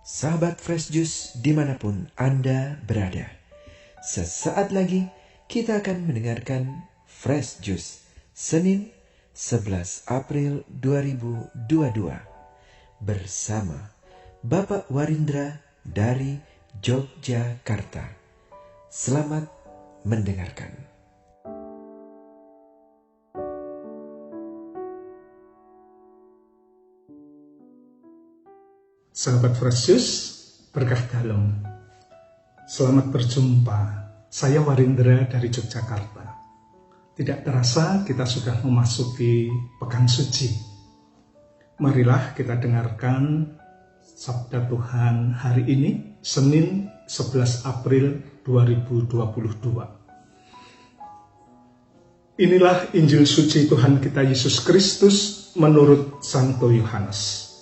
Sahabat Fresh Juice dimanapun Anda berada, sesaat lagi kita akan mendengarkan Fresh Juice Senin 11 April 2022 bersama Bapak Warindra dari Yogyakarta. Selamat mendengarkan. Sahabat Fresh Juice, berkah dalam. Selamat berjumpa, saya Warindra dari Yogyakarta. Tidak terasa kita sudah memasuki Pekan Suci. Marilah kita dengarkan Sabda Tuhan hari ini, Senin 11 April 2022. Inilah Injil Suci Tuhan kita Yesus Kristus menurut Santo Yohanes.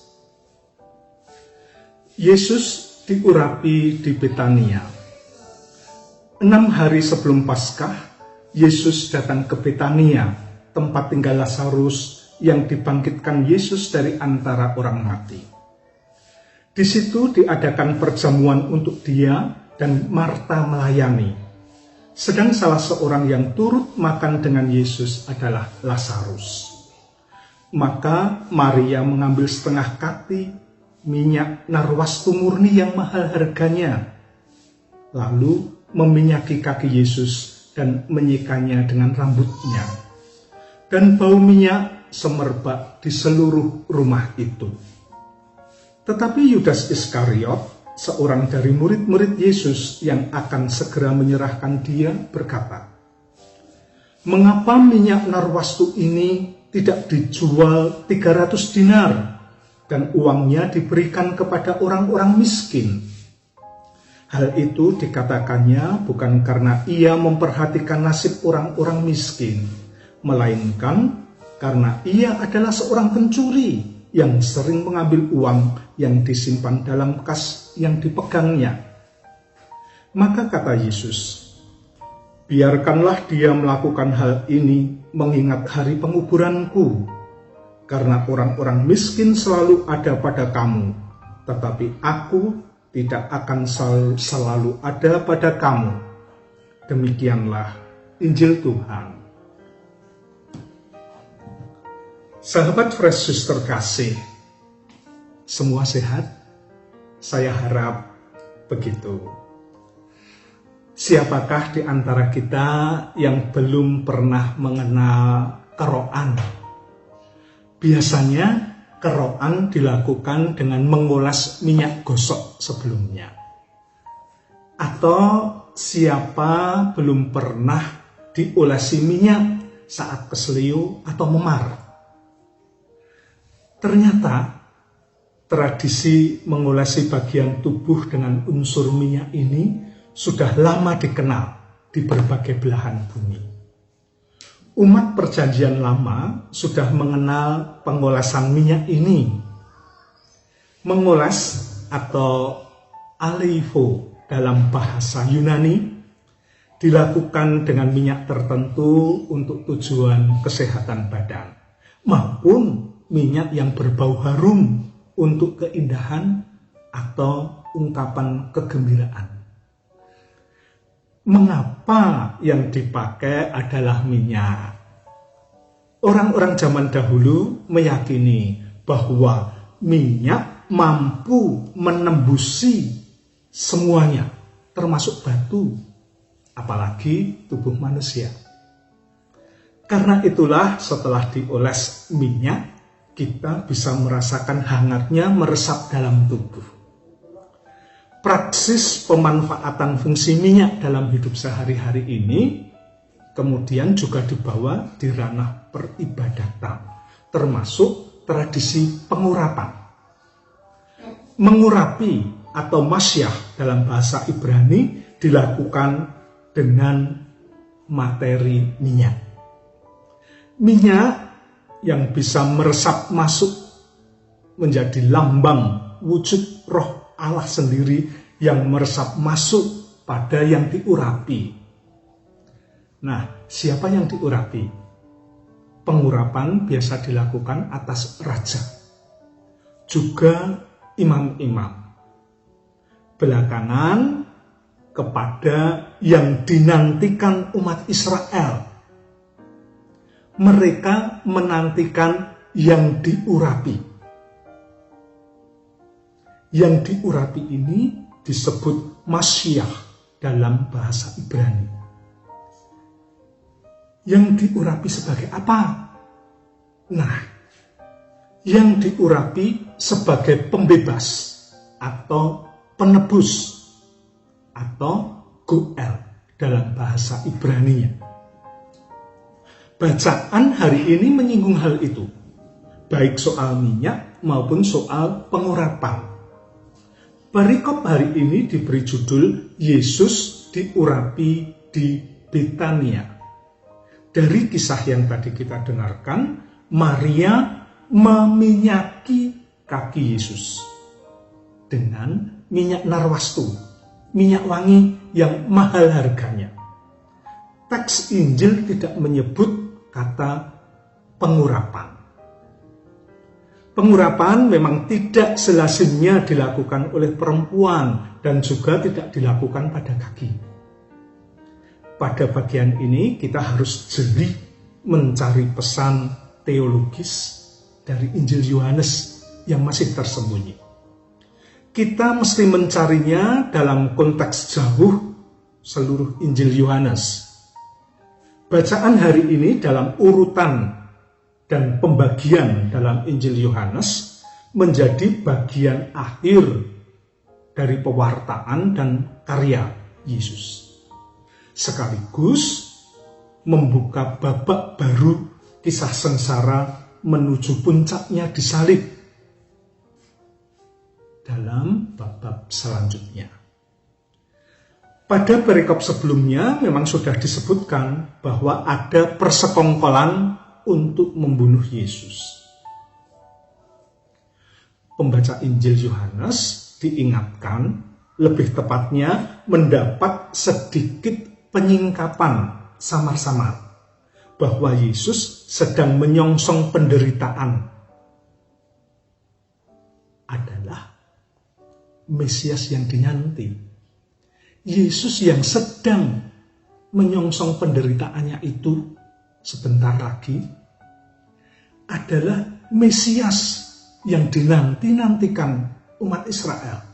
Yesus diurapi di Betania. 6 hari sebelum Paskah, Yesus datang ke Betania, tempat tinggal Lazarus yang dibangkitkan Yesus dari antara orang mati. Di situ diadakan perjamuan untuk dia dan Marta melayani. Sedang salah seorang yang turut makan dengan Yesus adalah Lazarus. Maka Maria mengambil setengah kati minyak narwastu murni yang mahal harganya, lalu meminyaki kaki Yesus dan menyikanya dengan rambutnya, dan bau minyak semerbak di seluruh rumah itu. Tetapi Yudas Iskariot, seorang dari murid-murid Yesus yang akan segera menyerahkan dia, berkata, "Mengapa minyak narwastu ini tidak dijual 300 dinar dan uangnya diberikan kepada orang-orang miskin?" Hal itu dikatakannya bukan karena ia memperhatikan nasib orang-orang miskin, melainkan karena ia adalah seorang pencuri yang sering mengambil uang yang disimpan dalam kas yang dipegangnya. Maka kata Yesus, "Biarkanlah dia melakukan hal ini mengingat hari penguburanku. Karena orang-orang miskin selalu ada pada kamu, tetapi aku tidak akan selalu ada pada kamu." Demikianlah Injil Tuhan. Sahabat Fresh Juice terkasih, semua sehat? Saya harap begitu. Siapakah di antara kita yang belum pernah mengenal keroan? Biasanya keroan dilakukan dengan mengulas minyak gosok sebelumnya. Atau siapa belum pernah diulasi minyak saat keseliu atau memar? Ternyata tradisi mengulasi bagian tubuh dengan unsur minyak ini sudah lama dikenal di berbagai belahan bumi. Umat Perjanjian Lama sudah mengenal pengolasan minyak ini. Mengulas atau aleipho dalam bahasa Yunani dilakukan dengan minyak tertentu untuk tujuan kesehatan badan, maupun minyak yang berbau harum untuk keindahan atau ungkapan kegembiraan. Mengapa yang dipakai adalah minyak? Orang-orang zaman dahulu meyakini bahwa minyak mampu menembusi semuanya, termasuk batu, apalagi tubuh manusia. Karena itulah setelah dioles minyak, kita bisa merasakan hangatnya meresap dalam tubuh. Praksis pemanfaatan fungsi minyak dalam hidup sehari-hari ini kemudian juga dibawa di ranah peribadatan, termasuk tradisi pengurapan. Mengurapi atau masyah dalam bahasa Ibrani dilakukan dengan materi minyak. Minyak yang bisa meresap masuk menjadi lambang wujud roh Allah sendiri yang meresap masuk pada yang diurapi. Nah, siapa yang diurapi? Pengurapan biasa dilakukan atas raja, juga imam-imam, belakangan kepada yang dinantikan umat Israel. Mereka menantikan yang diurapi. Yang diurapi ini disebut Masyiah dalam bahasa Ibrani. Yang diurapi sebagai apa? Nah, yang diurapi sebagai pembebas atau penebus atau Goel dalam bahasa Ibrani. Bacaan hari ini menyinggung hal itu, baik soal minyak maupun soal pengurapan. Perikop hari ini diberi judul Yesus diurapi di Betania. Dari kisah yang tadi kita dengarkan, Maria meminyaki kaki Yesus dengan minyak narwastu, minyak wangi yang mahal harganya. Teks Injil tidak menyebut kata pengurapan. Pengurapan memang tidak selazimnya dilakukan oleh perempuan dan juga tidak dilakukan pada kaki. Pada bagian ini kita harus jeli mencari pesan teologis dari Injil Yohanes yang masih tersembunyi. Kita mesti mencarinya dalam konteks jauh seluruh Injil Yohanes. Bacaan hari ini dalam urutan dan pembagian dalam Injil Yohanes menjadi bagian akhir dari pewartaan dan karya Yesus. Sekaligus membuka babak baru kisah sengsara menuju puncaknya di salib dalam bab-bab selanjutnya. Pada perikop sebelumnya memang sudah disebutkan bahwa ada persekongkolan untuk membunuh Yesus. Pembaca Injil Yohanes diingatkan, lebih tepatnya mendapat sedikit penyingkapan samar-samar bahwa Yesus sedang menyongsong penderitaan adalah Mesias yang dinanti. Yesus yang sedang menyongsong penderitaannya itu sebentar lagi adalah Mesias yang dinanti-nantikan umat Israel.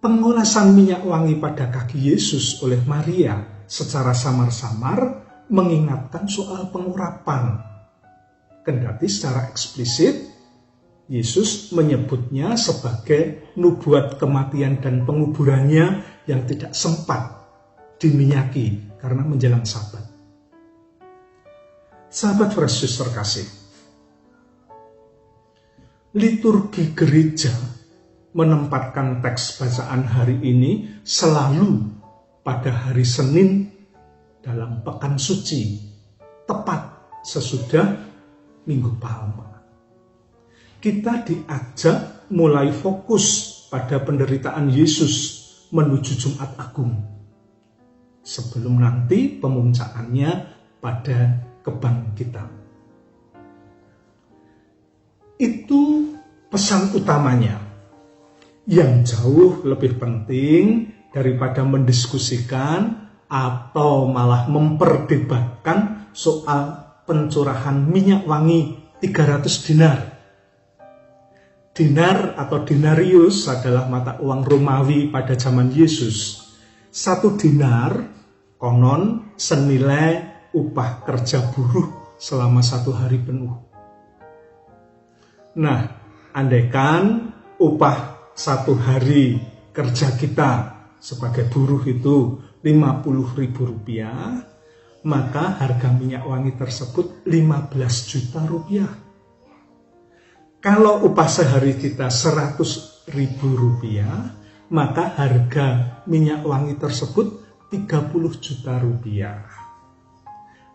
Pengolasan minyak wangi pada kaki Yesus oleh Maria secara samar-samar mengingatkan soal pengurapan. Kendati secara eksplisit, Yesus menyebutnya sebagai nubuat kematian dan penguburannya yang tidak sempat diminyaki karena menjelang Sabat. Sahabat Fresh Juice terkasih, liturgi gereja menempatkan teks bacaan hari ini selalu pada hari Senin dalam Pekan Suci, tepat sesudah Minggu Palma. Kita diajak mulai fokus pada penderitaan Yesus menuju Jumat Agung, sebelum nanti pemuncakannya pada kebangkitan. Itu pesan utamanya, yang jauh lebih penting daripada mendiskusikan atau malah memperdebatkan soal pencurahan minyak wangi 300 dinar. Dinar atau denarius adalah mata uang Romawi pada zaman Yesus. 1 dinar konon senilai upah kerja buruh selama 1 hari penuh. Nah, andaikan upah 1 hari kerja kita sebagai buruh itu Rp50.000, maka harga minyak wangi tersebut Rp15 juta. Kalau upah sehari kita Rp100.000, maka harga minyak wangi tersebut Rp30 juta.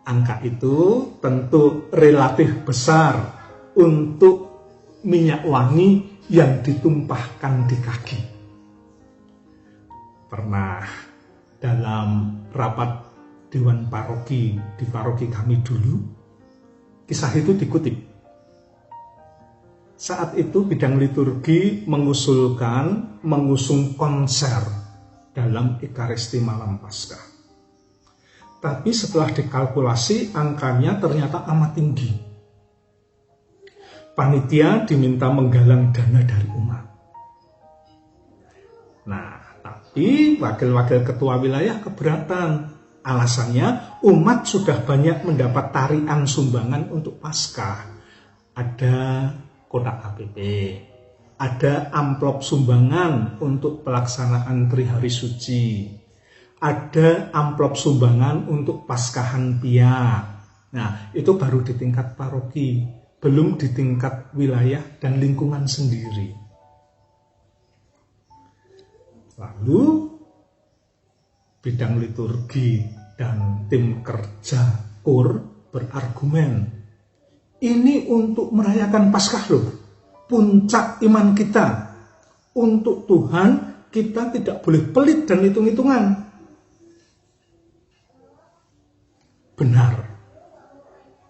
Angka itu tentu relatif besar untuk minyak wangi yang ditumpahkan di kaki. Pernah dalam rapat Dewan Paroki di paroki kami dulu, kisah itu dikutip. Saat itu bidang liturgi mengusung konser dalam Ekaristi Malam Paskah. Tapi setelah dikalkulasi angkanya ternyata amat tinggi. Panitia diminta menggalang dana dari umat. Nah, tapi wakil-wakil ketua wilayah keberatan. Alasannya umat sudah banyak mendapat tarian sumbangan untuk Paskah. Ada kotak KPP, ada amplop sumbangan untuk pelaksanaan Trihari Suci, ada amplop sumbangan untuk Paskahan Pia. Nah, itu baru di tingkat paroki, belum di tingkat wilayah dan lingkungan sendiri. Lalu bidang liturgi dan tim kerja KUR berargumen, ini untuk merayakan Paskah loh, puncak iman kita. Untuk Tuhan kita tidak boleh pelit dan hitung-hitungan. Benar.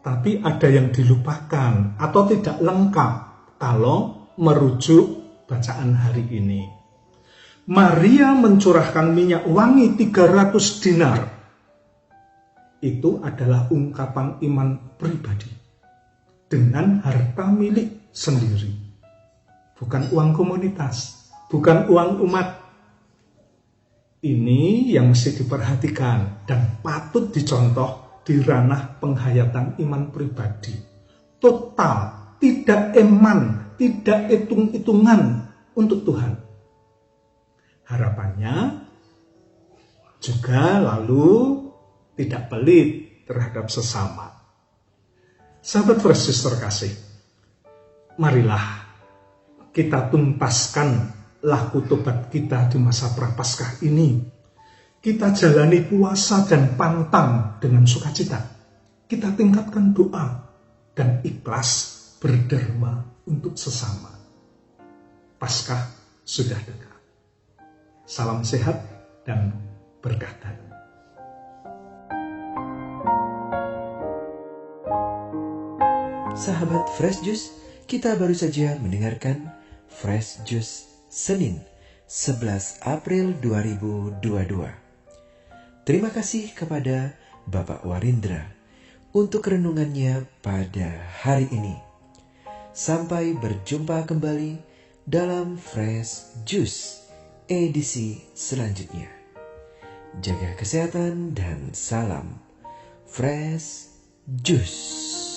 Tapi ada yang dilupakan atau tidak lengkap kalau merujuk bacaan hari ini. Maria mencurahkan minyak wangi 300 dinar. Itu adalah ungkapan iman pribadi dengan harta milik sendiri. Bukan uang komunitas, bukan uang umat. Ini yang mesti diperhatikan dan patut dicontoh di ranah penghayatan iman pribadi. Total, tidak eman, tidak hitung-hitungan untuk Tuhan. Harapannya juga lalu tidak pelit terhadap sesama. Sahabat Fresh Juice terkasih, marilah kita tuntaskan laku tobat kita di masa Prapaskah ini. Kita jalani puasa dan pantang dengan sukacita. Kita tingkatkan doa dan ikhlas berderma untuk sesama. Paskah sudah dekat. Salam sehat dan berkah dalam. Sahabat Fresh Juice, kita baru saja mendengarkan Fresh Juice Senin 11 April 2022. Terima kasih kepada Bapak Warindra untuk renungannya pada hari ini. Sampai berjumpa kembali dalam Fresh Juice edisi selanjutnya. Jaga kesehatan dan salam Fresh Juice.